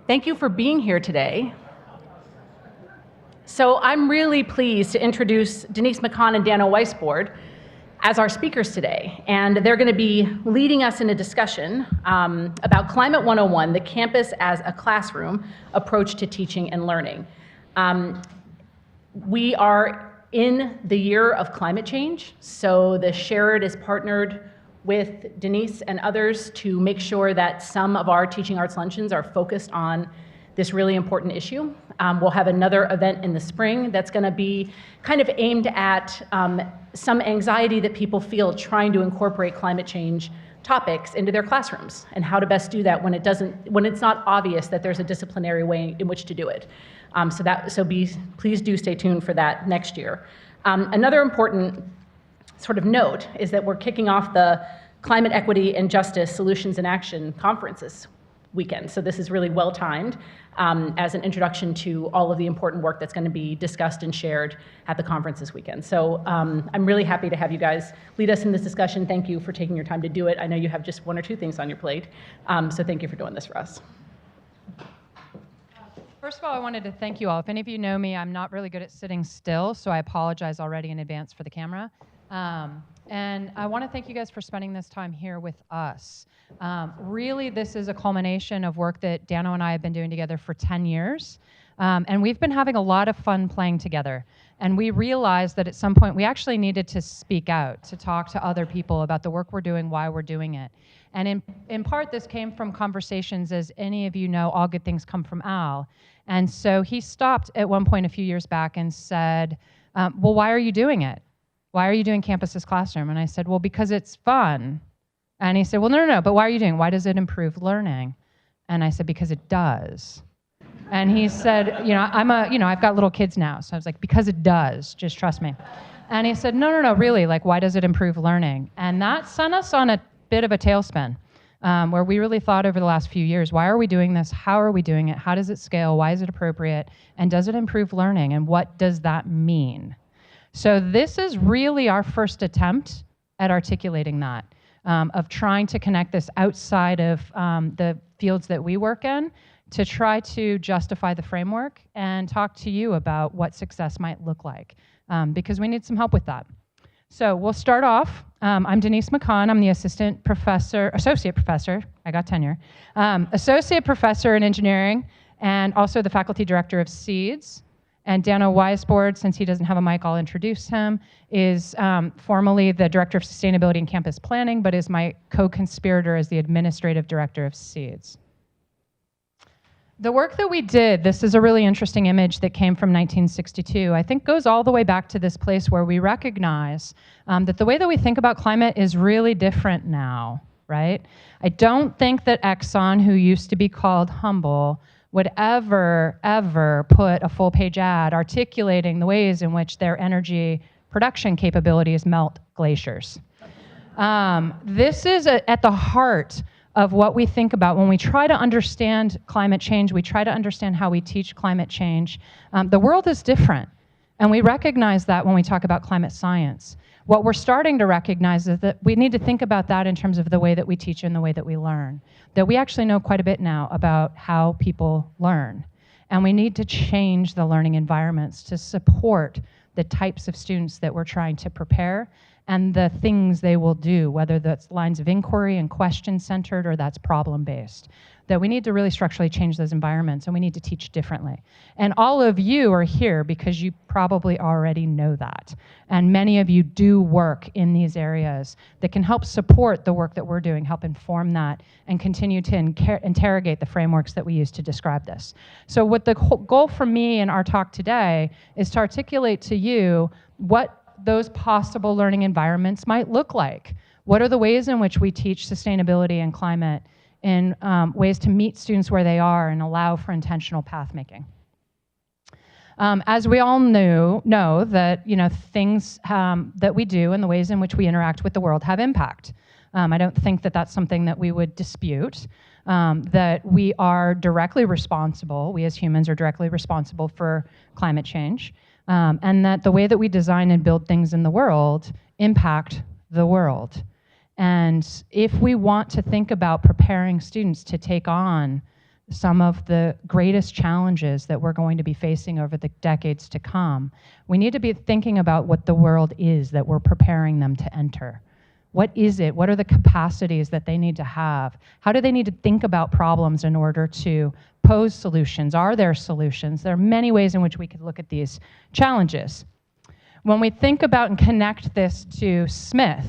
Thank you for being here today. So I'm really pleased to introduce Denise McKahn and Dano Weisbord as our speakers today. And they're going to be leading us in a discussion about Climate 101, the campus as a classroom approach to teaching and learning. We are in the year of climate change, so the SHARED is partnered with Denise and others to make sure that some of our teaching arts luncheons are focused on this really important issue. We'll have another event in the spring that's going to be kind of aimed at some anxiety that people feel trying to incorporate climate change topics into their classrooms and how to best do that when it's not obvious that there's a disciplinary way in which to do it. Please do stay tuned for that next year. Another important sort of note is that we're kicking off the Climate Equity and Justice Solutions in Action Conference this weekend. So this is really well timed as an introduction to all of the important work that's going to be discussed and shared at the conference this weekend. So I'm really happy to have you guys lead us in this discussion. Thank you for taking your time to do it. I know you have just one or two things on your plate, so thank you for doing this for us. First of all, I wanted to thank you all. If any of you know me, I'm not really good at sitting still, so I apologize already in advance for the camera. And I want to thank you guys for spending this time here with us. Really, this is a culmination of work that Dano and I have been doing together for 10 years. And we've been having a lot of fun playing together. And we realized that at some point we actually needed to speak out, to talk to other people about the work we're doing, why we're doing it. And in part, this came from conversations, as any of you know, all good things come from Al. And so he stopped at one point a few years back and said, well, why are you doing it? Why are you doing Campus as Classroom? And I said, well, because it's fun. And he said, well, no, but why are you doing it? Why does it improve learning? And I said, because it does. And he said, I've got little kids now. So I was like, because it does, just trust me. And he said, no, really, like, why does it improve learning? And that sent us on a bit of a tailspin, where we really thought over the last few years, why are we doing this? How are we doing it? How does it scale? Why is it appropriate? And does it improve learning? And what does that mean? So this is really our first attempt at articulating that, of trying to connect this outside of the fields that we work in to try to justify the framework and talk to you about what success might look like, because we need some help with that. So we'll start off. I'm Denise McKahn. I'm the associate professor, I got tenure, associate professor in engineering, and also the faculty director of CEEDS. And Dano Weisbord, since he doesn't have a mic, I'll introduce him, is formerly the Director of Sustainability and Campus Planning, but is my co-conspirator as the Administrative Director of CEEDS. The work that we did, this is a really interesting image that came from 1962, I think goes all the way back to this place where we recognize that the way that we think about climate is really different now, right? I don't think that Exxon, who used to be called Humble, would ever put a full-page ad articulating the ways in which their energy production capabilities melt glaciers. This is at the heart of what we think about when we try to understand climate change, we try to understand how we teach climate change. The world is different, and we recognize that when we talk about climate science. What we're starting to recognize is that we need to think about that in terms of the way that we teach and the way that we learn. That we actually know quite a bit now about how people learn. And we need to change the learning environments to support the types of students that we're trying to prepare and the things they will do, whether that's lines of inquiry and question-centered or that's problem-based. That we need to really structurally change those environments, and we need to teach differently. And all of you are here because you probably already know that. And many of you do work in these areas that can help support the work that we're doing, help inform that, and continue to interrogate the frameworks that we use to describe this. So what the goal for me in our talk today is to articulate to you what those possible learning environments might look like. What are the ways in which we teach sustainability and climate in ways to meet students where they are and allow for intentional path making. As we all know that things that we do and the ways in which we interact with the world have impact. I don't think that that's something that we would dispute, that we are directly responsible, we as humans are directly responsible for climate change, and that the way that we design and build things in the world impact the world. And if we want to think about preparing students to take on some of the greatest challenges that we're going to be facing over the decades to come, we need to be thinking about what the world is that we're preparing them to enter. What is it? What are the capacities that they need to have? How do they need to think about problems in order to pose solutions? Are there solutions? There are many ways in which we could look at these challenges. When we think about and connect this to Smith,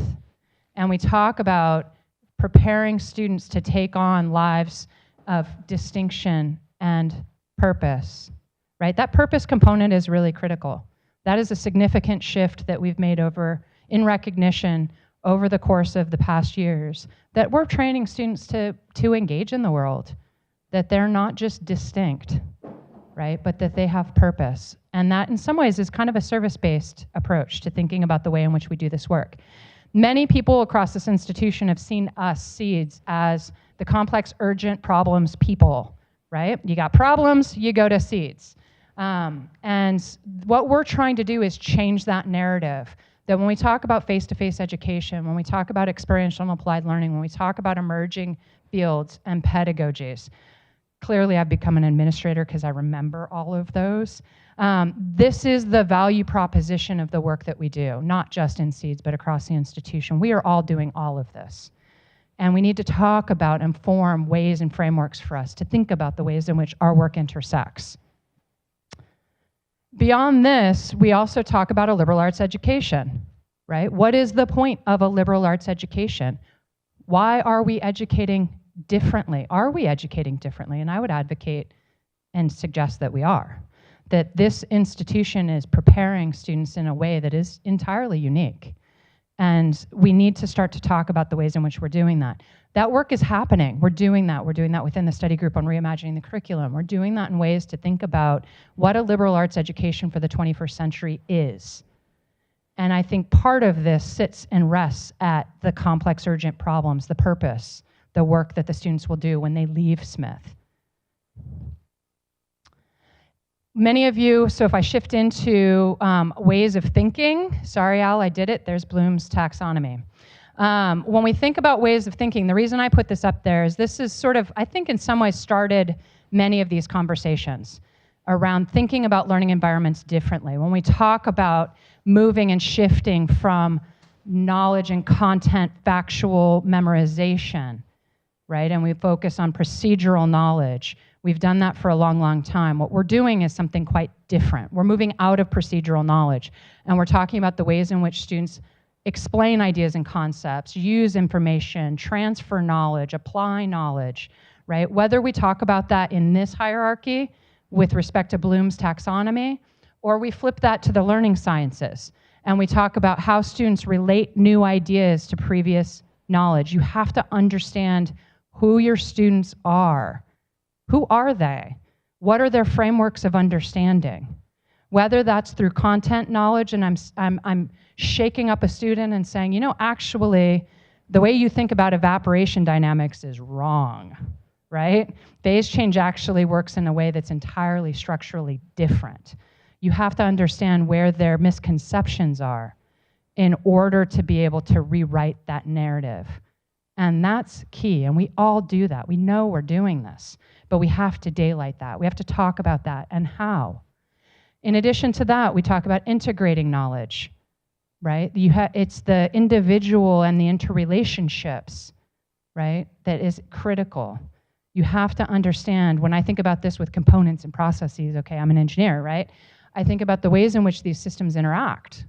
and we talk about preparing students to take on lives of distinction and purpose, right? That purpose component is really critical. That is a significant shift that we've made in recognition over the course of the past years, that we're training students to engage in the world, that they're not just distinct, right? But that they have purpose. And that in some ways is kind of a service-based approach to thinking about the way in which we do this work. Many people across this institution have seen us, CEEDS, as the complex, urgent problems people, right? You got problems, you go to CEEDS. And what we're trying to do is change that narrative, that when we talk about face-to-face education, when we talk about experiential and applied learning, when we talk about emerging fields and pedagogies, clearly I've become an administrator because I remember all of those. This is the value proposition of the work that we do, not just in CEEDS, but across the institution. We are all doing all of this. And we need to talk about and form ways and frameworks for us to think about the ways in which our work intersects. Beyond this, we also talk about a liberal arts education, right? What is the point of a liberal arts education? Why are we educating differently? Are we educating differently? And I would advocate and suggest that we are. That this institution is preparing students in a way that is entirely unique. And we need to start to talk about the ways in which we're doing that. That work is happening. We're doing that. We're doing that within the study group on reimagining the curriculum. We're doing that in ways to think about what a liberal arts education for the 21st century is. And I think part of this sits and rests at the complex, urgent problems, the purpose, the work that the students will do when they leave Smith. Many of you, so if I shift into ways of thinking, sorry Al, I did it, there's Bloom's taxonomy. When we think about ways of thinking, the reason I put this up there is this is sort of, I think in some ways started many of these conversations around thinking about learning environments differently. When we talk about moving and shifting from knowledge and content factual memorization, right? And we focus on procedural knowledge. We've done that for a long, long time. What we're doing is something quite different. We're moving out of procedural knowledge, and we're talking about the ways in which students explain ideas and concepts, use information, transfer knowledge, apply knowledge, right? Whether we talk about that in this hierarchy with respect to Bloom's taxonomy, or we flip that to the learning sciences, and we talk about how students relate new ideas to previous knowledge. You have to understand who your students are. Who are they? What are their frameworks of understanding? Whether that's through content knowledge, and I'm shaking up a student and saying, you know, actually, the way you think about evaporation dynamics is wrong, right? Phase change actually works in a way that's entirely structurally different. You have to understand where their misconceptions are in order to be able to rewrite that narrative. And that's key, and we all do that. We know we're doing this, but we have to daylight that. We have to talk about that and how. In addition to that, we talk about integrating knowledge, right? It's the individual and the interrelationships, right, that is critical. You have to understand, when I think about this with components and processes, okay, I'm an engineer, right? I think about the ways in which these systems interact,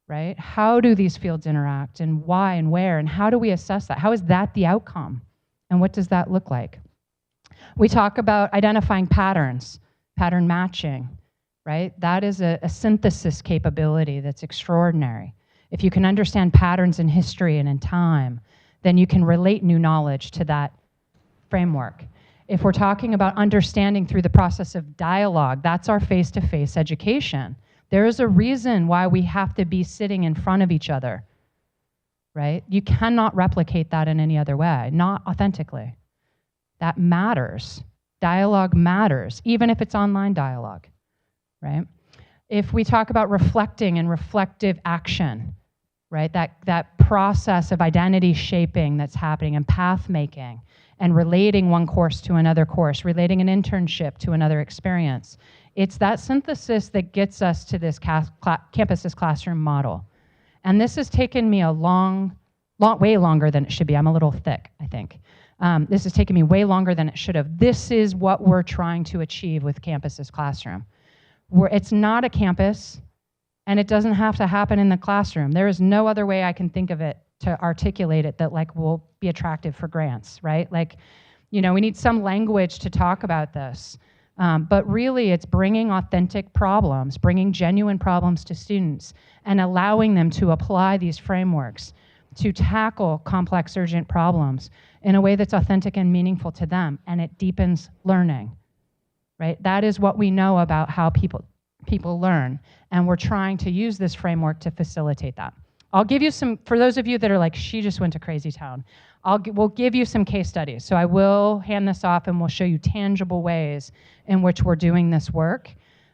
right? How do these fields interact, and why and where, and how do we assess that? How is that the outcome? And what does that look like? We talk about identifying patterns, pattern matching, right? That is a synthesis capability that's extraordinary. If you can understand patterns in history and in time, then you can relate new knowledge to that framework. If we're talking about understanding through the process of dialogue, that's our face-to-face education. There is a reason why we have to be sitting in front of each other, right? You cannot replicate that in any other way, not authentically. That matters. Dialogue matters, even if it's online dialogue, right? If we talk about reflecting and reflective action, right? That process of identity shaping that's happening and path making and relating one course to another course, relating an internship to another experience. It's that synthesis that gets us to this campus as classroom model. And this has taken me way longer than it should be. I'm a little thick, I think. This has taken me way longer than it should have. This is what we're trying to achieve with Campus as Classroom. It's not a campus, and it doesn't have to happen in the classroom. There is no other way I can think of it to articulate it that like will be attractive for grants, right? Like, you know, we need some language to talk about this. But really, it's bringing authentic problems, bringing genuine problems to students, and allowing them to apply these frameworks to tackle complex, urgent problems in a way that's authentic and meaningful to them, and it deepens learning, right? That is what we know about how people learn, and we're trying to use this framework to facilitate that. I'll give you some, for those of you that are like, she just went to crazy town, we'll give you some case studies. So I will hand this off and we'll show you tangible ways in which we're doing this work.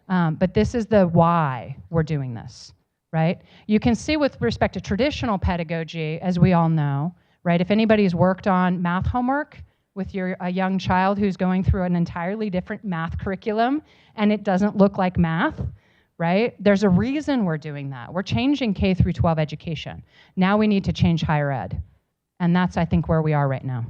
But this is the why we're doing this, right? You can see with respect to traditional pedagogy, as we all know, right? If anybody's worked on math homework with a young child who's going through an entirely different math curriculum and it doesn't look like math, right? There's a reason we're doing that. We're changing K through 12 education. Now we need to change higher ed. And that's, I think, where we are right now.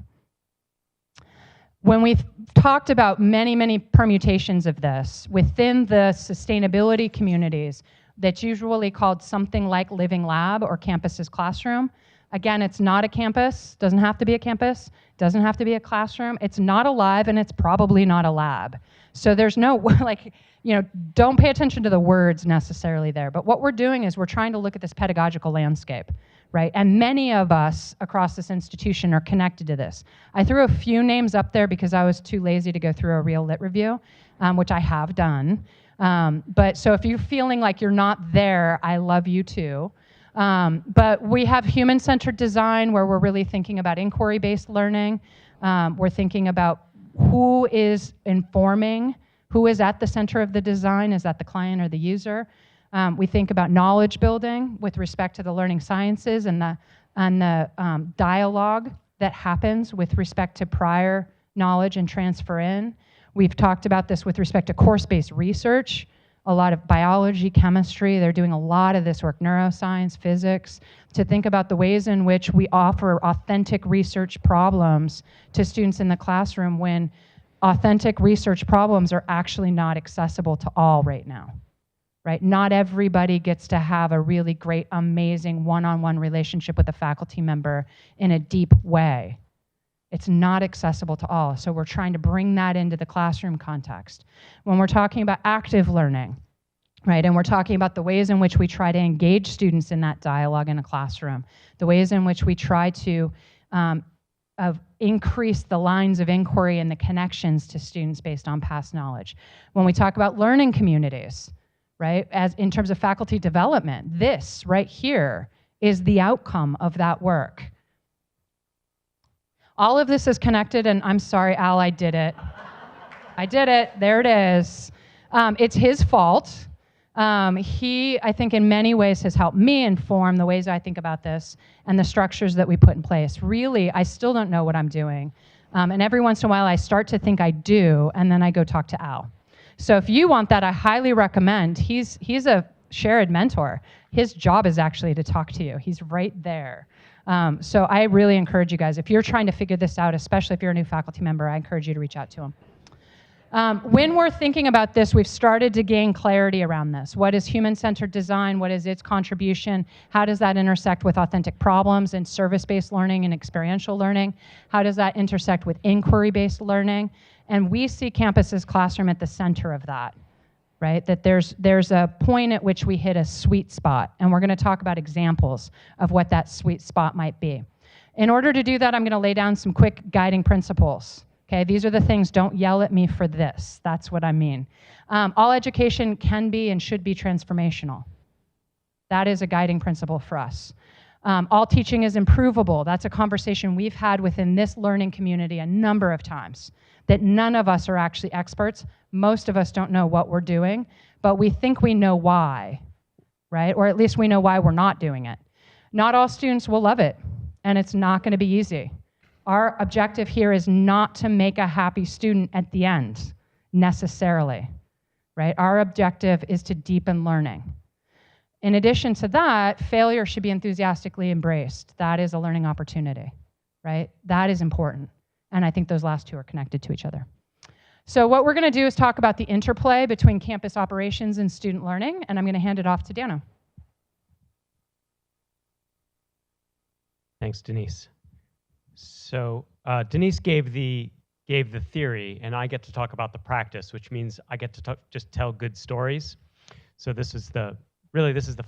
When we've talked about many, many permutations of this, within the sustainability communities, that's usually called something like Living Lab or Campus as Classroom. Again, it's not a campus, doesn't have to be a campus, doesn't have to be a classroom. It's not alive, and it's probably not a lab. So there's no, like, you know, don't pay attention to the words necessarily there. But what we're doing is we're trying to look at this pedagogical landscape, right? And many of us across this institution are connected to this. I threw a few names up there because I was too lazy to go through a real lit review, which I have done. But so if you're feeling like you're not there, I love you too. But we have human-centered design where we're really thinking about inquiry-based learning. We're thinking about who is informing, who is at the center of the design, is that the client or the user? We think about knowledge building with respect to the learning sciences and the dialogue that happens with respect to prior knowledge and transfer in. We've talked about this with respect to course-based research, a lot of biology, chemistry. They're doing a lot of this work, neuroscience, physics, to think about the ways in which we offer authentic research problems to students in the classroom when authentic research problems are actually not accessible to all right now, right? Not everybody gets to have a really great, amazing one-on-one relationship with a faculty member in a deep way. It's not accessible to all, so we're trying to bring that into the classroom context. When we're talking about active learning, right, and we're talking about the ways in which we try to engage students in that dialogue in a classroom, the ways in which we try to increase the lines of inquiry and the connections to students based on past knowledge. When we talk about learning communities, right, as in terms of faculty development, this right here is the outcome of that work. All of this is connected, and I'm sorry, Al, I did it. I did it, there it is. It's his fault. He, I think in many ways has helped me inform the ways I think about this and the structures that we put in place. Really, I still don't know what I'm doing. And every once in a while I start to think I do, and then I go talk to Al. So if you want that, I highly recommend. He's a shared mentor. His job is actually to talk to you. He's right there. So I really encourage you guys, if you're trying to figure this out, especially if you're a new faculty member, I encourage you to reach out to him. When we're thinking about this, we've started to gain clarity around this. What is human-centered design? What is its contribution? How does that intersect with authentic problems and service-based learning and experiential learning? How does that intersect with inquiry-based learning? And we see Campus as Classroom at the center of that, right? That there's a point at which we hit a sweet spot, and we're going to talk about examples of what that sweet spot might be. In order to do that, I'm going to lay down some quick guiding principles. Okay, these are the things, don't yell at me for this. That's what I mean. All education can be and should be transformational. That is a guiding principle for us. All teaching is improvable. That's a conversation we've had within this learning community a number of times, that none of us are actually experts. Most of us don't know what we're doing, but we think we know why, right? Or at least we know why we're not doing it. Not all students will love it, and it's not going to be easy. Our objective here is not to make a happy student at the end, necessarily, right? Our objective is to deepen learning. In addition to that, failure should be enthusiastically embraced. That is a learning opportunity, right? That is important. And I think those last two are connected to each other. So what we're going to do is talk about the interplay between campus operations and student learning, and I'm going to hand it off to Dano. Thanks, Denise. So Denise gave the theory, and I get to talk about the practice, which means I get to just tell good stories. So this is the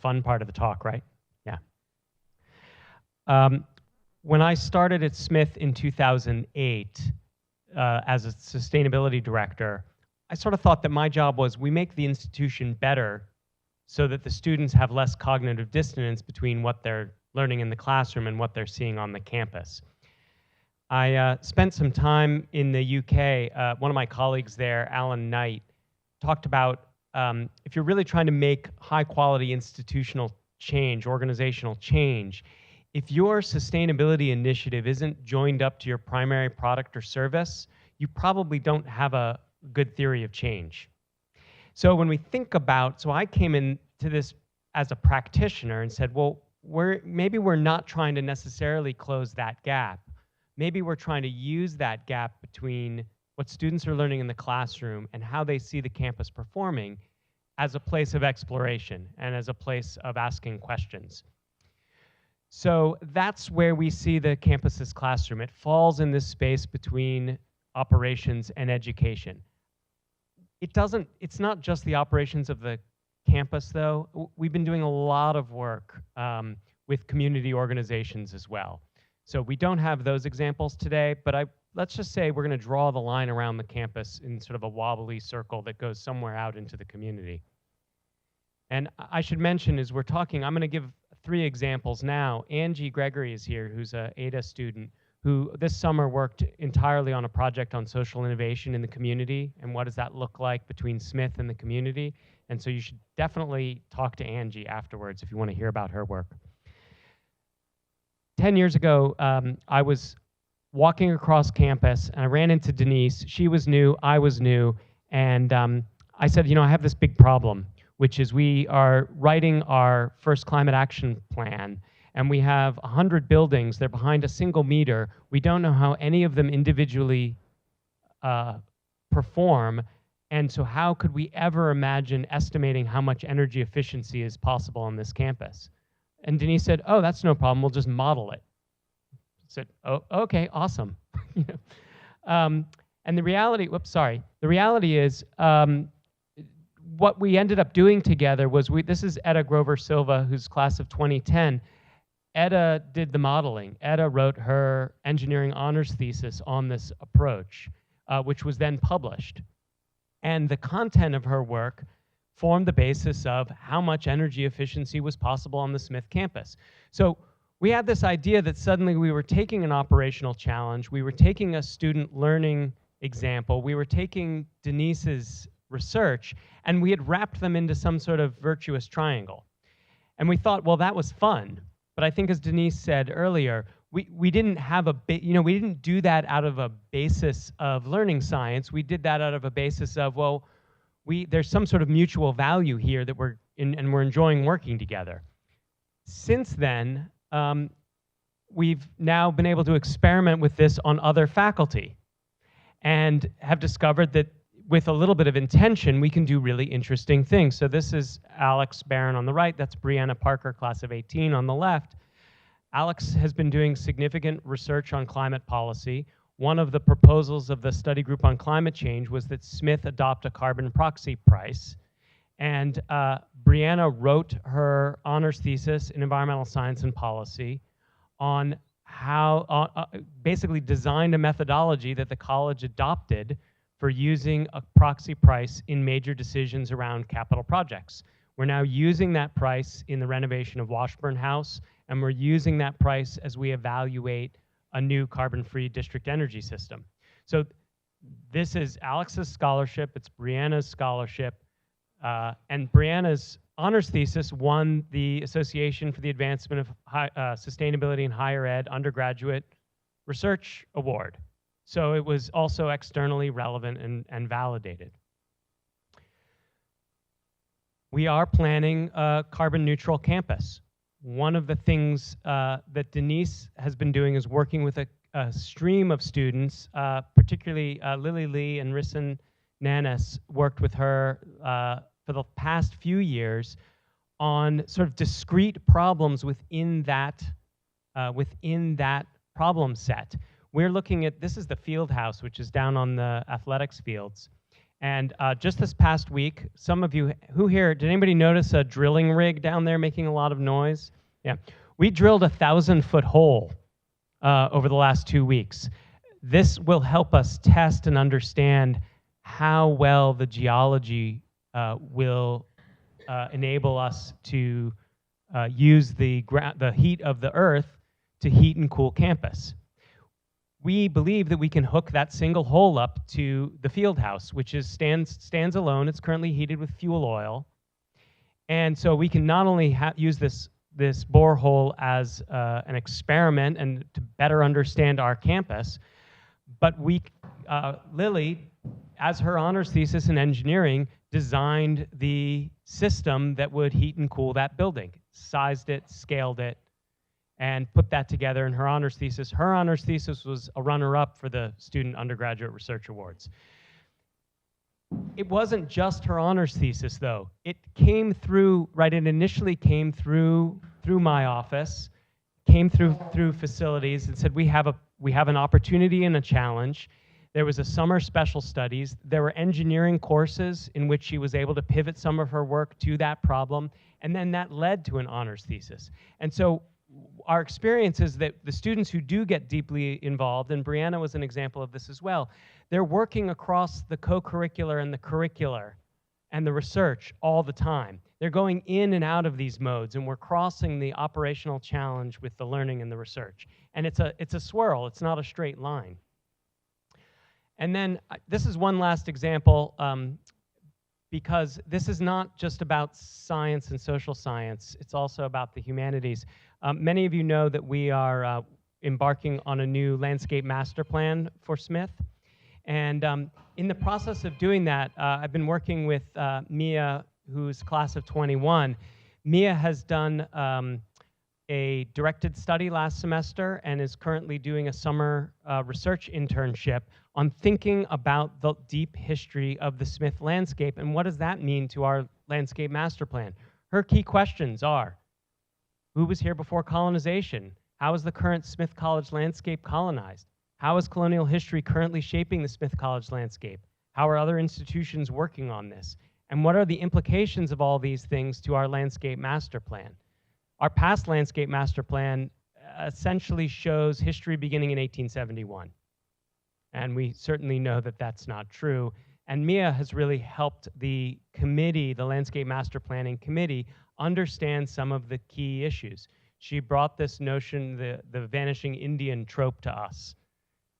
fun part of the talk, right? Yeah. When I started at Smith in 2008 as a sustainability director, I sort of thought that my job was we make the institution better so that the students have less cognitive dissonance between what they're learning in the classroom and what they're seeing on the campus. I spent some time in the UK. One of my colleagues there, Alan Knight, talked about if you're really trying to make high-quality institutional change, organizational change, if your sustainability initiative isn't joined up to your primary product or service, you probably don't have a good theory of change. So when we think about, so I came into this as a practitioner and said, well, maybe we're not trying to necessarily close that gap. Maybe we're trying to use that gap between what students are learning in the classroom and how they see the campus performing as a place of exploration and as a place of asking questions. So that's where we see the campus's classroom. It falls in this space between operations and education. It's not just the operations of the campus, though. We've been doing a lot of work with community organizations as well. So we don't have those examples today, but let's just say we're going to draw the line around the campus in sort of a wobbly circle that goes somewhere out into the community. And I should mention, as we're talking, I'm going to give 3 examples now. Angie Gregory is here, who's an ADA student, who this summer worked entirely on a project on social innovation in the community, and what does that look like between Smith and the community. And so you should definitely talk to Angie afterwards if you want to hear about her work. 10 years ago, I was walking across campus, and I ran into Denise. She was new, I was new, and I said, I have this big problem, which is we are writing our first climate action plan, and we have 100 buildings. They're behind a single meter. We don't know how any of them individually perform, and so how could we ever imagine estimating how much energy efficiency is possible on this campus? And Denise said, oh, that's no problem. We'll just model it. I said, oh, okay, awesome. And the reality, the reality is what we ended up doing together was, this is Etta Grover Silva, who's class of 2010. Etta did the modeling. Etta wrote her engineering honors thesis on this approach, which was then published. And the content of her work formed the basis of how much energy efficiency was possible on the Smith campus. So we had this idea that suddenly we were taking an operational challenge, we were taking a student learning example, we were taking Denise's research, and we had wrapped them into some sort of virtuous triangle. And we thought, well, that was fun. But I think, as Denise said earlier, we didn't have we didn't do that out of a basis of learning science. We did that out of a basis of, well, there's some sort of mutual value here that we're enjoying working together. Since then, we've now been able to experiment with this on other faculty and have discovered that with a little bit of intention, we can do really interesting things. So this is Alex Barron on the right. That's Brianna Parker, class of 18, on the left. Alex has been doing significant research on climate policy. One of the proposals of the study group on climate change was that Smith adopt a carbon proxy price. And Brianna wrote her honors thesis in environmental science and policy on how, basically designed a methodology that the college adopted for using a proxy price in major decisions around capital projects. We're now using that price in the renovation of Washburn House, and we're using that price as we evaluate a new carbon-free district energy system. So this is Alex's scholarship, it's Brianna's scholarship, and Brianna's honors thesis won the Association for the Advancement of Sustainability in Higher Ed Undergraduate Research Award. So it was also externally relevant and validated. We are planning a carbon neutral campus. One of the things that Denise has been doing is working with a stream of students, particularly Lily Lee and Risson Nanas worked with her for the past few years on sort of discrete problems within that problem set. We're looking at, this is the field house, which is down on the athletics fields. And just this past week, some of you, who here, did anybody notice a drilling rig down there making a lot of noise? Yeah, we drilled a 1,000-foot hole over the last 2 weeks. This will help us test and understand how well the geology will enable us to use the heat of the earth to heat and cool campus. We believe that we can hook that single hole up to the field house, which stands alone. It's currently heated with fuel oil. And so we can not only use this borehole as an experiment and to better understand our campus, but Lily, as her honors thesis in engineering, designed the system that would heat and cool that building, sized it, scaled it, and put that together in her honors thesis. Her honors thesis was a runner-up for the Student Undergraduate Research Awards. It wasn't just her honors thesis, though. It came through, right, it initially came through my office, came through facilities and said, we have an opportunity and a challenge. There was a summer special studies. There were engineering courses in which she was able to pivot some of her work to that problem, and then that led to an honors thesis. And so our experience is that the students who do get deeply involved, and Brianna was an example of this as well, they're working across the co-curricular and the curricular and the research all the time. They're going in and out of these modes, and we're crossing the operational challenge with the learning and the research. And it's a swirl, it's not a straight line. And then this is one last example, because this is not just about science and social science, it's also about the humanities. Many of you know that we are embarking on a new landscape master plan for Smith. And in the process of doing that, I've been working with Mia, who's class of 21. Mia has done a directed study last semester and is currently doing a summer research internship on thinking about the deep history of the Smith landscape and what does that mean to our landscape master plan. Her key questions are, who was here before colonization? How is the current Smith College landscape colonized? How is colonial history currently shaping the Smith College landscape? How are other institutions working on this? And what are the implications of all these things to our landscape master plan? Our past landscape master plan essentially shows history beginning in 1871. And we certainly know that that's not true. And Mia has really helped the committee, the Landscape Master Planning Committee, understand some of the key issues. She brought this notion, the vanishing Indian trope, to us.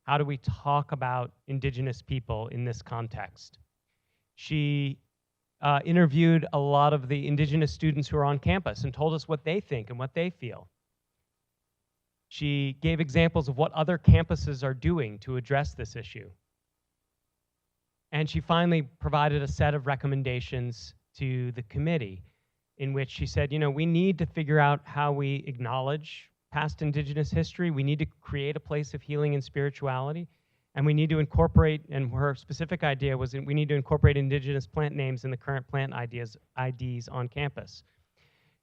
How do we talk about indigenous people in this context? She interviewed a lot of the indigenous students who are on campus and told us what they think and what they feel. She gave examples of what other campuses are doing to address this issue. And she finally provided a set of recommendations to the committee in which she said, you know, we need to figure out how we acknowledge past indigenous history. We need to create a place of healing and spirituality. And we need to incorporate, and her specific idea was that we need to incorporate indigenous plant names in the current plant IDs on campus.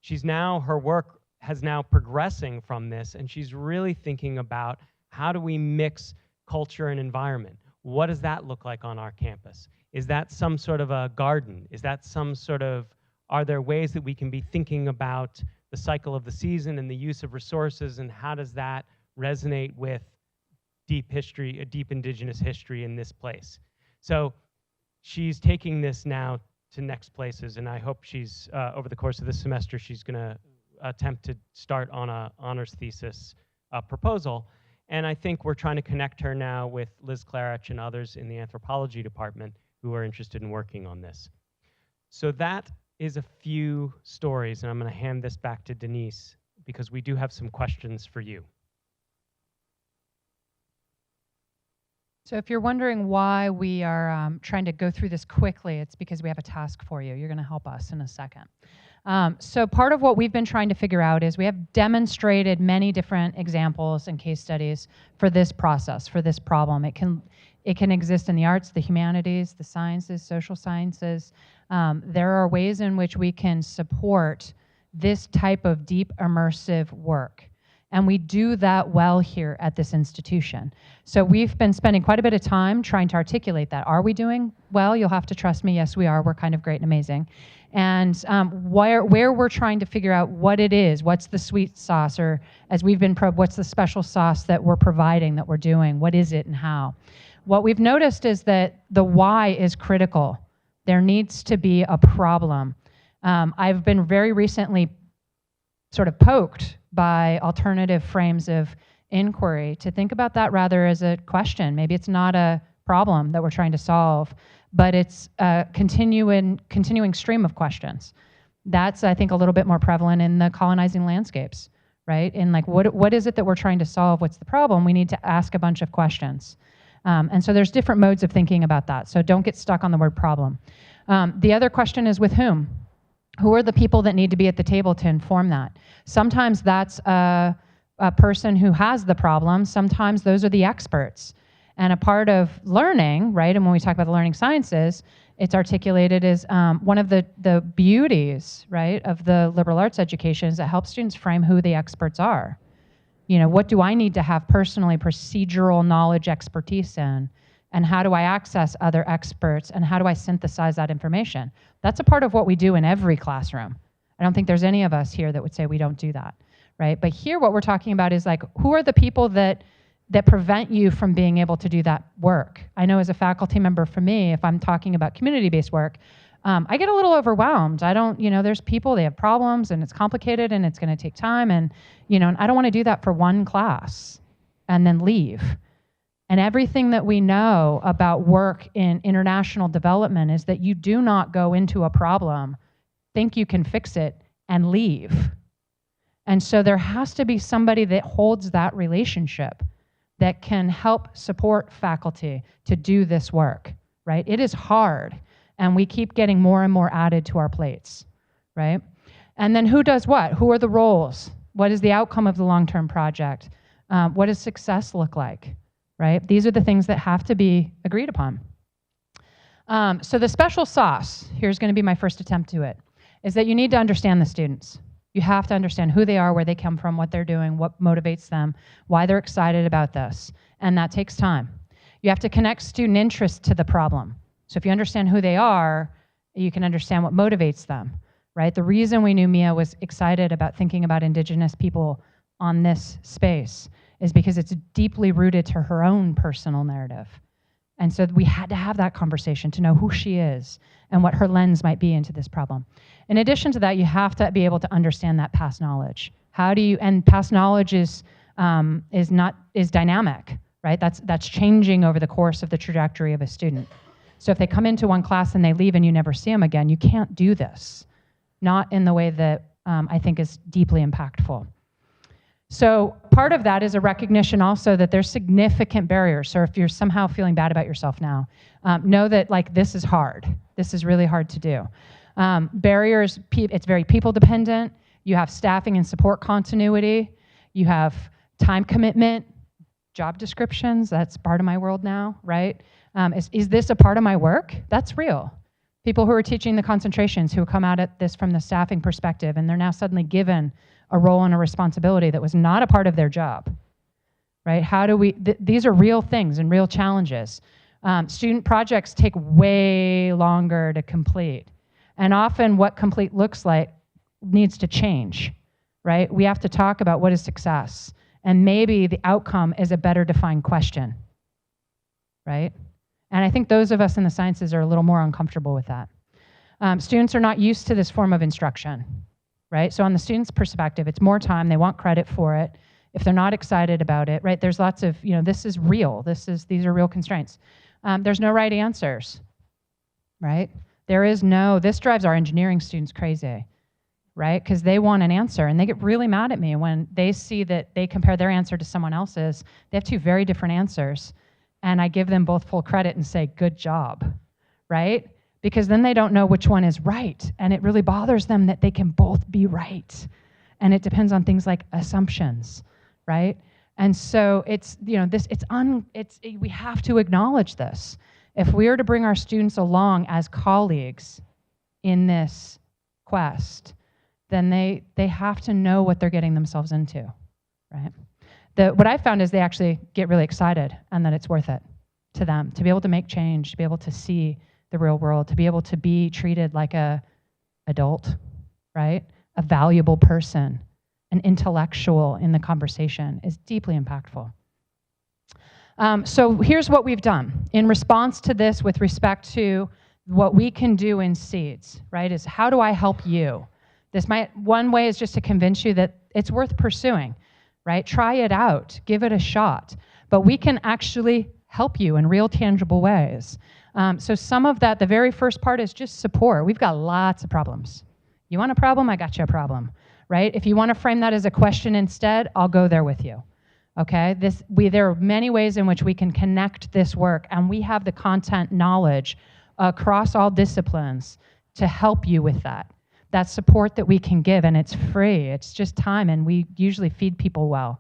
Her work has now progressing from this, and she's really thinking about how do we mix culture and environment? What does that look like on our campus? Is that some sort of a garden? Is that some sort of, are there ways that we can be thinking about the cycle of the season and the use of resources, and how does that resonate with deep history, a deep indigenous history in this place? So she's taking this now to next places, and I hope she's, over the course of this semester, she's gonna attempt to start on a honors thesis proposal. And I think we're trying to connect her now with Liz Klarich and others in the anthropology department who are interested in working on this. So that is a few stories, and I'm going to hand this back to Denise because we do have some questions for you. So if you're wondering why we are trying to go through this quickly, it's because we have a task for you. You're going to help us in a second. So part of what we've been trying to figure out is we have demonstrated many different examples and case studies for this process, for this problem. It can exist in the arts, the humanities, the sciences, social sciences. There are ways in which we can support this type of deep immersive work. And we do that well here at this institution. So we've been spending quite a bit of time trying to articulate that. Are we doing well? You'll have to trust me. Yes, we are. We're kind of great and amazing. And where we're trying to figure out what it is, what's the sweet sauce, or as we've been probed, what's the special sauce that we're providing, that we're doing, what is it and how? What we've noticed is that the why is critical. There needs to be a problem. I've been very recently sort of poked by alternative frames of inquiry to think about that rather as a question. Maybe it's not a problem that we're trying to solve, but it's a continuing stream of questions. That's, I think, a little bit more prevalent in the colonizing landscapes, right? In like, what is it that we're trying to solve? What's the problem? We need to ask a bunch of questions. And so there's different modes of thinking about that. So don't get stuck on the word problem. The other question is with whom? Who are the people that need to be at the table to inform that? Sometimes that's a person who has the problem. Sometimes those are the experts. And a part of learning, right, and when we talk about the learning sciences, it's articulated as one of the beauties, right, of the liberal arts education is it helps students frame who the experts are. You know, what do I need to have personally procedural knowledge expertise in? And how do I access other experts? And how do I synthesize that information? That's a part of what we do in every classroom. I don't think there's any of us here that would say we don't do that, right? But here what we're talking about is like, who are the people that prevent you from being able to do that work? I know as a faculty member for me, if I'm talking about community-based work, I get a little overwhelmed. I don't, there's people, they have problems and it's complicated and it's gonna take time and, and I don't wanna do that for one class and then leave. And everything that we know about work in international development is that you do not go into a problem, think you can fix it, and leave. And so there has to be somebody that holds that relationship that can help support faculty to do this work, right? It is hard, and we keep getting more and more added to our plates, right? And then who does what? Who are the roles? What is the outcome of the long-term project? What does success look like? Right? These are the things that have to be agreed upon. So the special sauce, here's going to be my first attempt to it, is that you need to understand the students. You have to understand who they are, where they come from, what they're doing, what motivates them, why they're excited about this, and that takes time. You have to connect student interest to the problem. So if you understand who they are, you can understand what motivates them, right? The reason we knew Mia was excited about thinking about Indigenous people on this space is because it's deeply rooted to her own personal narrative. And so we had to have that conversation to know who she is and what her lens might be into this problem. In addition to that, you have to be able to understand that past knowledge. And past knowledge is dynamic, right? That's changing over the course of the trajectory of a student. So if they come into one class and they leave and you never see them again, you can't do this. Not in the way that I think is deeply impactful. So part of that is a recognition also that there's significant barriers. So if you're somehow feeling bad about yourself now, know that like this is hard. This is really hard to do. Barriers, it's very people dependent. You have staffing and support continuity. You have time commitment, job descriptions. That's part of my world now, right? Is this a part of my work? That's real. People who are teaching the concentrations who come out at this from the staffing perspective and they're now suddenly given a role and a responsibility that was not a part of their job, right? How do we, these are real things and real challenges. Student projects take way longer to complete. And often what complete looks like needs to change, right? We have to talk about what is success. And maybe the outcome is a better defined question, right? And I think those of us in the sciences are a little more uncomfortable with that. Students are not used to this form of instruction. Right? So on the student's perspective, it's more time, they want credit for it. If they're not excited about it, right? There's lots of, this is real. These are real constraints. There's no right answers, right? This drives our engineering students crazy, right? Because they want an answer, and they get really mad at me when they see that they compare their answer to someone else's. They have two very different answers, and I give them both full credit and say, good job, right? Because then they don't know which one is right, and it really bothers them that they can both be right. And it depends on things like assumptions, right? And so we have to acknowledge this. If we are to bring our students along as colleagues in this quest, then they have to know what they're getting themselves into, right? What I found is they actually get really excited and that it's worth it to them to be able to make change, to be able to see the real world, to be able to be treated like a adult, right? A valuable person, an intellectual in the conversation is deeply impactful. So here's what we've done. In response to this, with respect to what we can do in CEEDS, right, is how do I help you? One way is just to convince you that it's worth pursuing, right? Try it out, give it a shot. But we can actually help you in real, tangible ways. So some of that, the very first part is just support. We've got lots of problems. You want a problem? I got you a problem, right? If you want to frame that as a question instead, I'll go there with you. Okay, there are many ways in which we can connect this work, and we have the content knowledge across all disciplines to help you with that. That support that we can give, and it's free. It's just time, and we usually feed people well,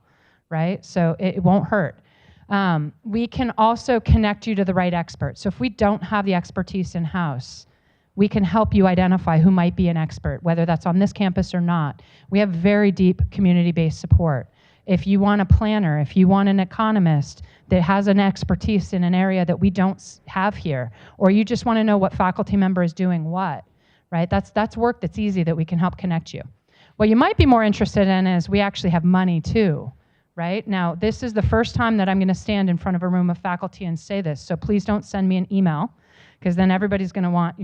right? So it won't hurt. We can also connect you to the right experts. So if we don't have the expertise in-house, we can help you identify who might be an expert, whether that's on this campus or not. We have very deep community-based support. If you want a planner, if you want an economist that has an expertise in an area that we don't have here, or you just want to know what faculty member is doing what, right? That's work that's easy that we can help connect you. What you might be more interested in is we actually have money too, right? Now, this is the first time that I'm going to stand in front of a room of faculty and say this, so please don't send me an email, because then everybody's going to want,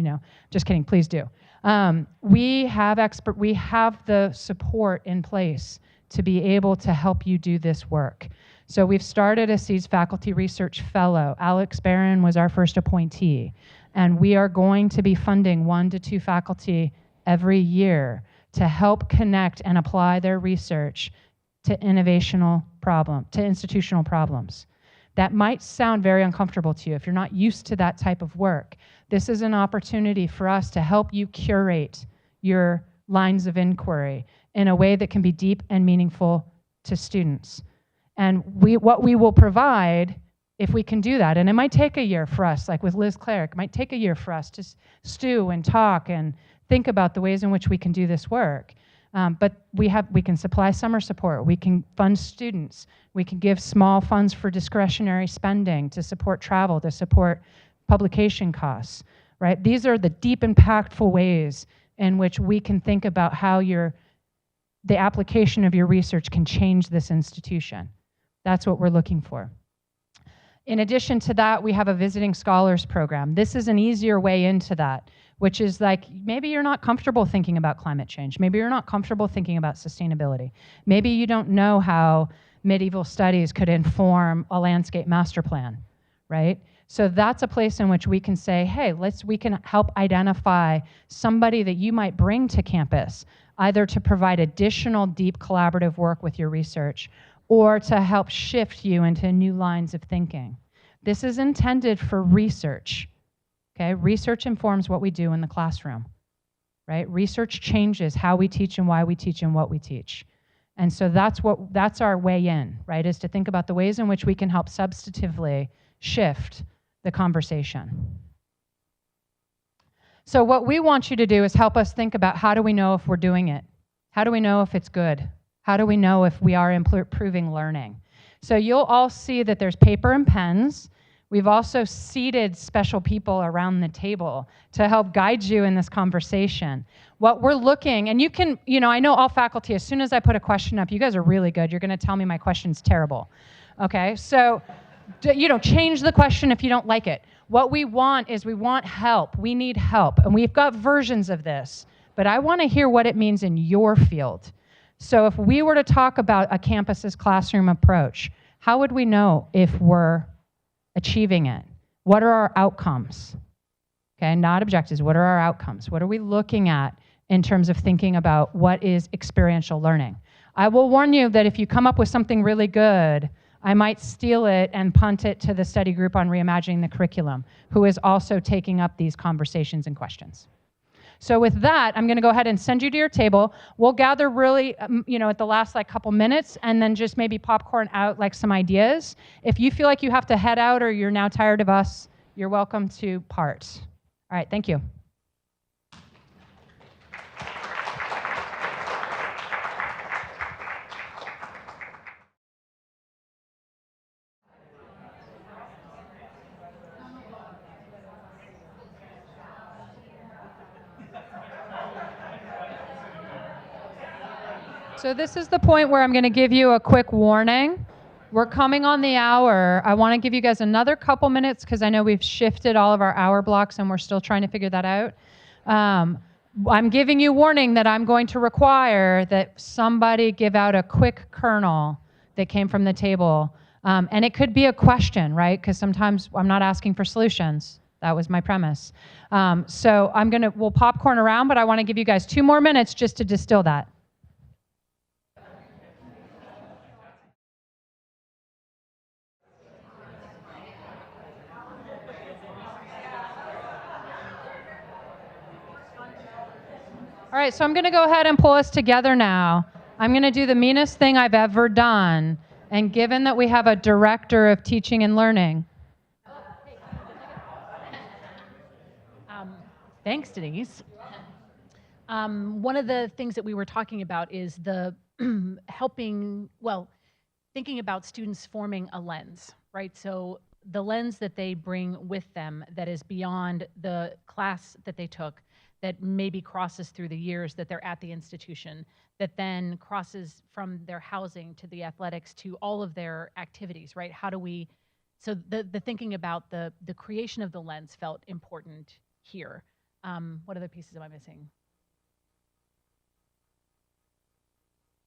just kidding, please do. We have the support in place to be able to help you do this work. So we've started a CEEDS Faculty Research Fellow. Alex Barron was our first appointee. And we are going to be funding 1 to 2 faculty every year to help connect and apply their research to institutional problems. That might sound very uncomfortable to you if you're not used to that type of work. This is an opportunity for us to help you curate your lines of inquiry in a way that can be deep and meaningful to students. And what we will provide, if we can do that, and it might take a year for us, like with Liz Clark, it might take a year for us to stew and talk and think about the ways in which we can do this work. But we can supply summer support, we can fund students, we can give small funds for discretionary spending to support travel, to support publication costs, right? These are the deep, impactful ways in which we can think about how the application of your research can change this institution. That's what we're looking for. In addition to that, we have a visiting scholars program. This is an easier way into that, which is like, maybe you're not comfortable thinking about climate change. Maybe you're not comfortable thinking about sustainability. Maybe you don't know how medieval studies could inform a landscape master plan, right? So that's a place in which we can say, hey, we can help identify somebody that you might bring to campus, either to provide additional deep collaborative work with your research or to help shift you into new lines of thinking. This is intended for research, okay? Research informs what we do in the classroom, right? Research changes how we teach and why we teach and what we teach. And so that's our way in, right? Is to think about the ways in which we can help substantively shift the conversation. So what we want you to do is help us think about, how do we know if we're doing it? How do we know if it's good? How do we know if we are improving learning? So you'll all see that there's paper and pens. We've also seated special people around the table to help guide you in this conversation. What we're looking, and you can, I know all faculty, as soon as I put a question up, you guys are really good. You're going to tell me my question's terrible. Okay, so change the question if you don't like it. What we want is we want help. We need help. And we've got versions of this, but I want to hear what it means in your field. So if we were to talk about a campus's classroom approach, how would we know if we're achieving it? What are our outcomes? Okay, not objectives. What are our outcomes? What are we looking at in terms of thinking about what is experiential learning? I will warn you that if you come up with something really good, I might steal it and punt it to the study group on reimagining the curriculum, who is also taking up these conversations and questions. So with that, I'm going to go ahead and send you to your table. We'll gather really, at the last couple minutes, and then just maybe popcorn out some ideas. If you feel like you have to head out or you're now tired of us, you're welcome to part. All right, thank you. So this is the point where I'm going to give you a quick warning. We're coming on the hour. I want to give you guys another couple minutes because I know we've shifted all of our hour blocks and we're still trying to figure that out. I'm giving you warning that I'm going to require that somebody give out a quick kernel that came from the table. And it could be a question, right? Because sometimes I'm not asking for solutions. That was my premise. So we'll popcorn around, but I want to give you guys 2 more minutes just to distill that. All right, so I'm going to go ahead and pull us together now. I'm going to do the meanest thing I've ever done. And given that we have a director of teaching and learning. Thanks, Denise. One of the things that we were talking about is the thinking about students forming a lens, right? So the lens that they bring with them that is beyond the class that they took, that maybe crosses through the years that they're at the institution, that then crosses from their housing to the athletics to all of their activities, right? So the thinking about the creation of the lens felt important here. What other pieces am I missing?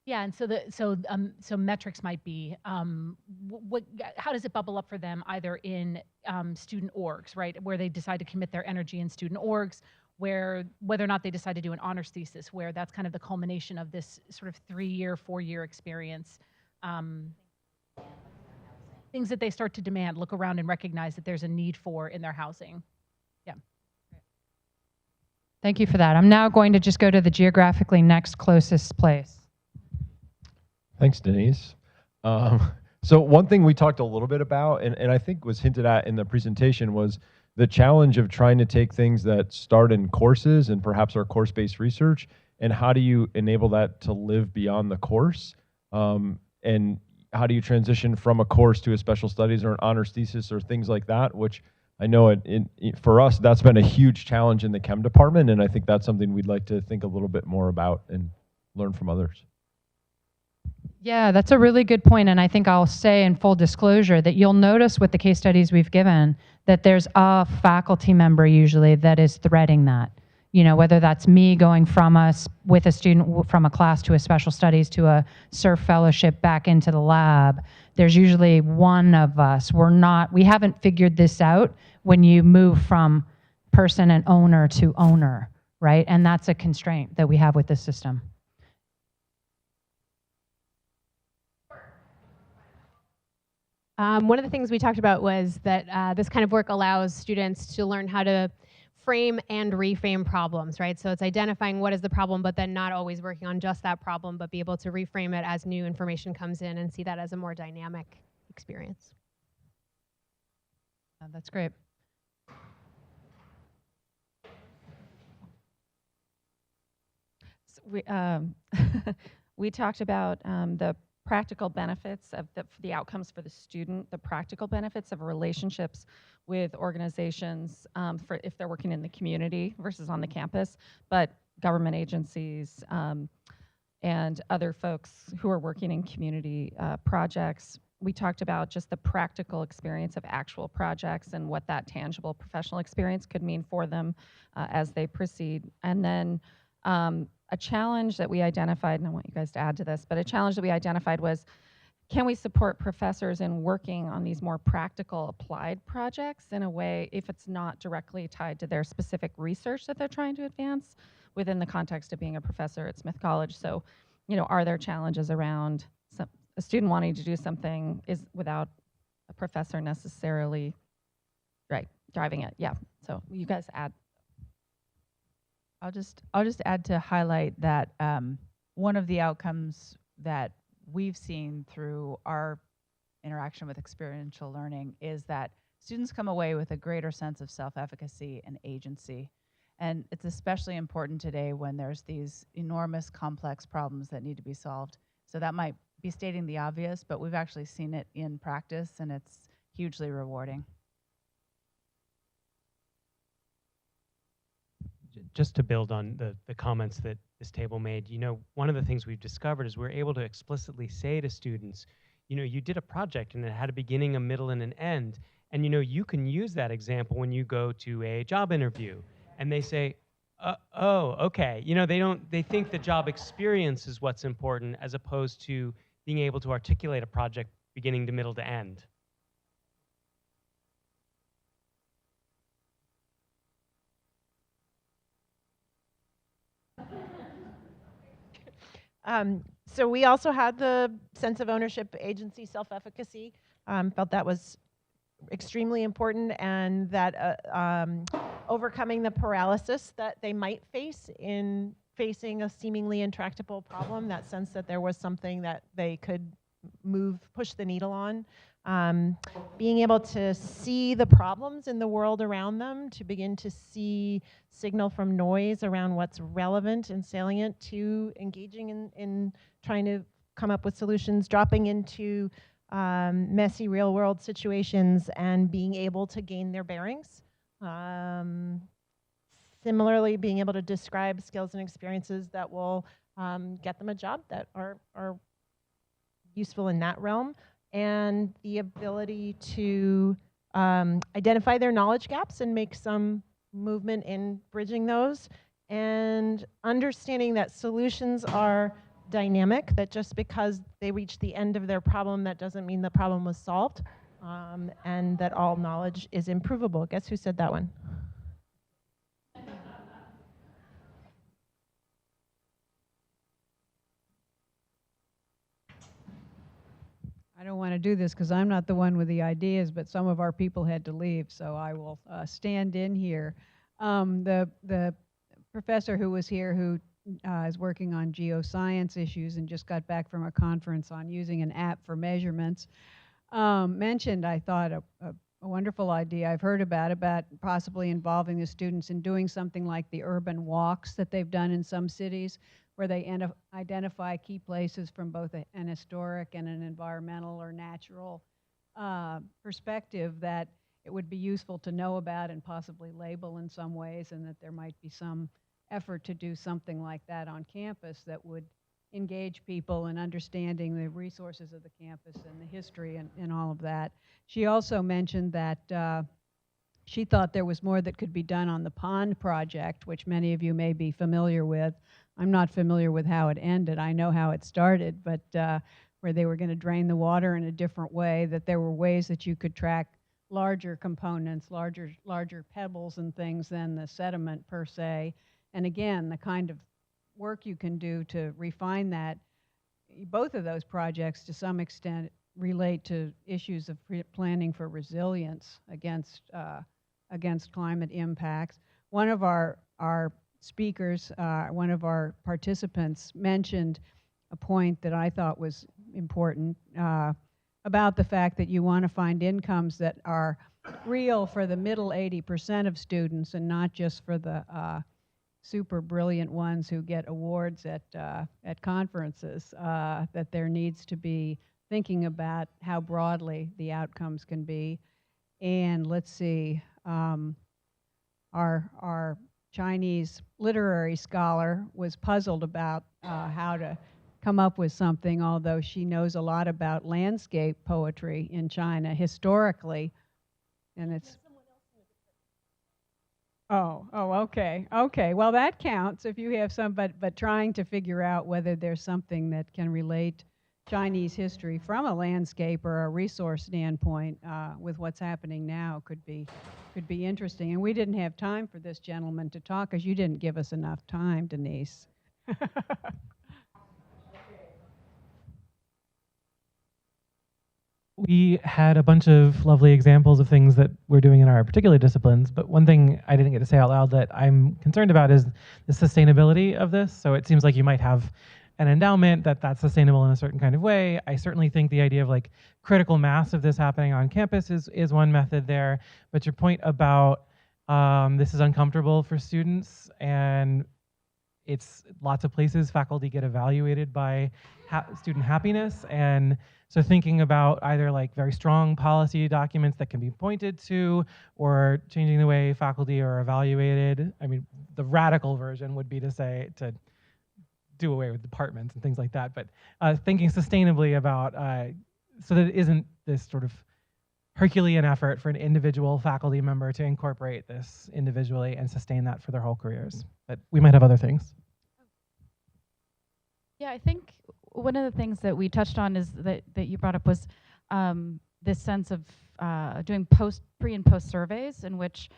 Yeah, and so metrics might be how does it bubble up for them either in student orgs, right, where they decide to commit their energy in student orgs, whether or not they decide to do an honors thesis, where that's kind of the culmination of this sort of 3-year, 4-year experience. Things that they start to demand, look around and recognize that there's a need for in their housing. Yeah. Thank you for that. I'm now going to just go to the geographically next closest place. Thanks, Denise. So one thing we talked a little bit about, and I think was hinted at in the presentation, was the challenge of trying to take things that start in courses and perhaps our course-based research, and how do you enable that to live beyond the course? And how do you transition from a course to a special studies or an honors thesis or things like that, which I know for us, that's been a huge challenge in the chem department, and I think that's something we'd like to think a little bit more about and learn from others. Yeah, that's a really good point, and I think I'll say in full disclosure that you'll notice with the case studies we've given that there's a faculty member usually that is threading that. Whether that's me going from us with a student from a class to a special studies to a SURF fellowship back into the lab, there's usually one of us. We haven't figured this out when you move from person and owner to owner, right? And that's a constraint that we have with this system. One of the things we talked about was that this kind of work allows students to learn how to frame and reframe problems, right? So it's identifying what is the problem, but then not always working on just that problem, but be able to reframe it as new information comes in and see that as a more dynamic experience. That's great. So we talked about the practical benefits of the outcomes for the student, the practical benefits of relationships with organizations for if they're working in the community versus on the campus, but government agencies and other folks who are working in community projects. We talked about just the practical experience of actual projects and what that tangible professional experience could mean for them as they proceed. And then a challenge that we identified, and I want you guys to add to this, but a challenge that we identified was can we support professors in working on these more practical applied projects in a way, if it's not directly tied to their specific research that they're trying to advance within the context of being a professor at Smith College? So, are there challenges around a student wanting to do something is without a professor necessarily, right, driving it? Yeah. So you guys add. I'll just add to highlight that one of the outcomes that we've seen through our interaction with experiential learning is that students come away with a greater sense of self-efficacy and agency. And it's especially important today when there's these enormous complex problems that need to be solved. So that might be stating the obvious, but we've actually seen it in practice, and it's hugely rewarding. Just to build on the comments that this table made, one of the things we've discovered is we're able to explicitly say to students, you did a project and it had a beginning, a middle, and an end. And you can use that example when you go to a job interview. And they say, oh, okay. They think the job experience is what's important as opposed to being able to articulate a project beginning to middle to end. So we also had the sense of ownership, agency, self-efficacy. Felt that was extremely important, and that overcoming the paralysis that they might face in facing a seemingly intractable problem, that sense that there was something that they could push the needle on. Being able to see the problems in the world around them, to begin to see signal from noise around what's relevant and salient, to engaging in trying to come up with solutions, dropping into messy real world situations and being able to gain their bearings. Similarly, being able to describe skills and experiences that will get them a job that are useful in that realm, and the ability to identify their knowledge gaps and make some movement in bridging those, and understanding that solutions are dynamic, that just because they reach the end of their problem, that doesn't mean the problem was solved, and that all knowledge is improvable. Guess who said that one? I don't want to do this because I'm not the one with the ideas, but some of our people had to leave, so I will stand in here. The professor who was here, who is working on geoscience issues and just got back from a conference on using an app for measurements, mentioned, I thought, a wonderful idea I've heard about possibly involving the students in doing something like the urban walks that they've done in some cities, where they identify key places from both an historic and an environmental or natural perspective that it would be useful to know about and possibly label in some ways, and that there might be some effort to do something like that on campus that would engage people in understanding the resources of the campus and the history and all of that. She also mentioned that she thought there was more that could be done on the pond project, which many of you may be familiar with. I'm not familiar with how it ended. I know how it started, but where they were going to drain the water in a different way, that there were ways that you could track larger components, larger pebbles and things than the sediment per se. And again, the kind of work you can do to refine that. Both of those projects, to some extent, relate to issues of planning for resilience against climate impacts. One of our speakers, one of our participants, mentioned a point that I thought was important about the fact that you want to find incomes that are real for the middle 80% of students, and not just for the super brilliant ones who get awards at conferences. That there needs to be thinking about how broadly the outcomes can be. And let's see, our Chinese literary scholar was puzzled about how to come up with something, although she knows a lot about landscape poetry in China historically, and it's okay. Well, that counts if you have some, but trying to figure out whether there's something that can relate Chinese history from a landscape or a resource standpoint with what's happening now could be interesting. And we didn't have time for this gentleman to talk because you didn't give us enough time, Denise. We had a bunch of lovely examples of things that we're doing in our particular disciplines, but one thing I didn't get to say out loud that I'm concerned about is the sustainability of this. So it seems like you might have an endowment that's sustainable in a certain kind of way. I certainly think the idea of like critical mass of this happening on campus is one method there, but your point about this is uncomfortable for students, and it's lots of places faculty get evaluated by student happiness, and so thinking about either like very strong policy documents that can be pointed to, or changing the way faculty are evaluated. I mean, the radical version would be to say to do away with departments and things like that, but thinking sustainably about so that it isn't this sort of Herculean effort for an individual faculty member to incorporate this individually and sustain that for their whole careers. But we might have other things. Yeah, I think one of the things that we touched on is that you brought up was this sense of doing pre and post surveys in which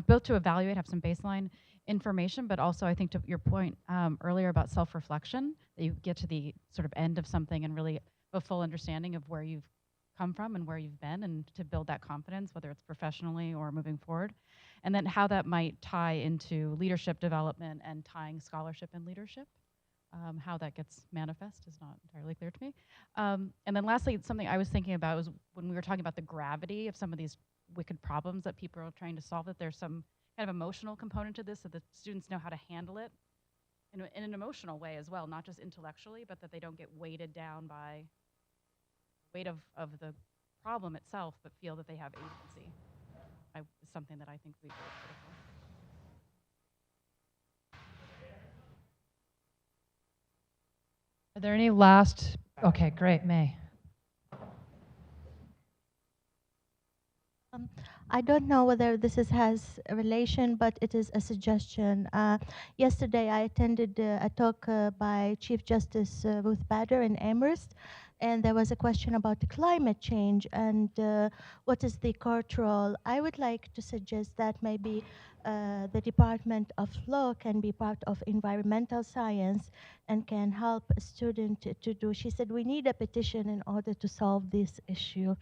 both to evaluate, have some baseline information, but also I think to your point earlier about self-reflection, that you get to the sort of end of something and really a full understanding of where you've come from and where you've been, and to build that confidence, whether it's professionally or moving forward, and then how that might tie into leadership development and tying scholarship and leadership. How that gets manifest is not entirely clear to me. And then lastly, something I was thinking about was when we were talking about the gravity of some of these wicked problems that people are trying to solve, that there's some kind of emotional component to this, so that students know how to handle it in an emotional way as well, not just intellectually, but that they don't get weighted down by the weight of the problem itself, but feel that they have agency. Is something that I think we do critical. Are there any last? Okay, great, May. I don't know whether this has a relation, but it is a suggestion. Yesterday, I attended a talk by Chief Justice Ruth Bader in Amherst, and there was a question about the climate change and what is the court role. I would like to suggest that maybe the Department of Law can be part of environmental science and can help a student to do. She said we need a petition in order to solve this issue.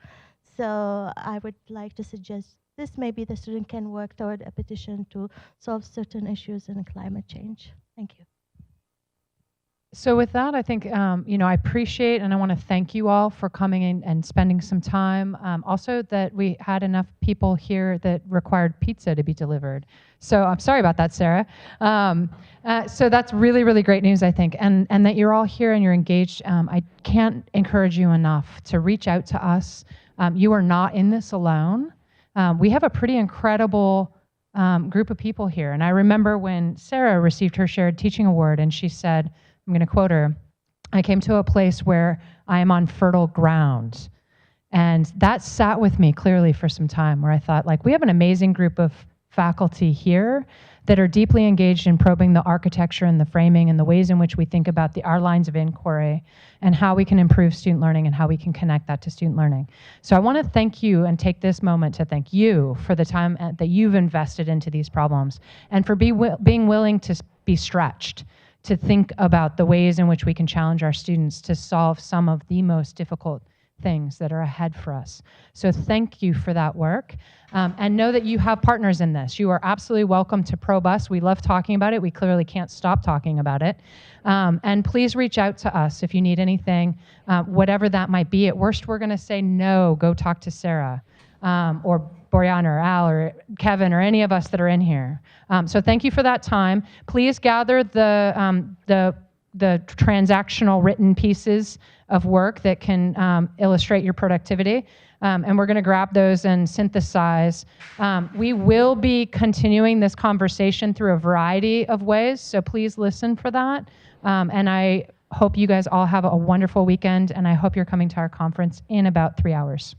So I would like to suggest this, maybe the student can work toward a petition to solve certain issues in climate change. Thank you. So with that, I think, I appreciate and I want to thank you all for coming in and spending some time. Also that we had enough people here that required pizza to be delivered. So I'm sorry about that, Sarah. So that's really, really great news, I think. And that you're all here and you're engaged. I can't encourage you enough to reach out to us. You are not in this alone. We have a pretty incredible group of people here. And I remember when Sarah received her Shared Teaching Award and she said, I'm going to quote her, "I came to a place where I am on fertile ground." And that sat with me clearly for some time, where I thought, like, we have an amazing group of faculty here that are deeply engaged in probing the architecture and the framing and the ways in which we think about our lines of inquiry and how we can improve student learning and how we can connect that to student learning. So I want to thank you and take this moment to thank you for the time that you've invested into these problems and for being willing to be stretched, to think about the ways in which we can challenge our students to solve some of the most difficult things that are ahead for us. So thank you for that work. And know that you have partners in this. You are absolutely welcome to probe us. We love talking about it. We clearly can't stop talking about it. And please reach out to us if you need anything, whatever that might be. At worst, we're going to say, no, go talk to Sarah or Boreana or Al or Kevin or any of us that are in here. So thank you for that time. Please gather the transactional written pieces of work that can illustrate your productivity. And we're going to grab those and synthesize. We will be continuing this conversation through a variety of ways, so please listen for that. And I hope you guys all have a wonderful weekend, and I hope you're coming to our conference in about 3 hours.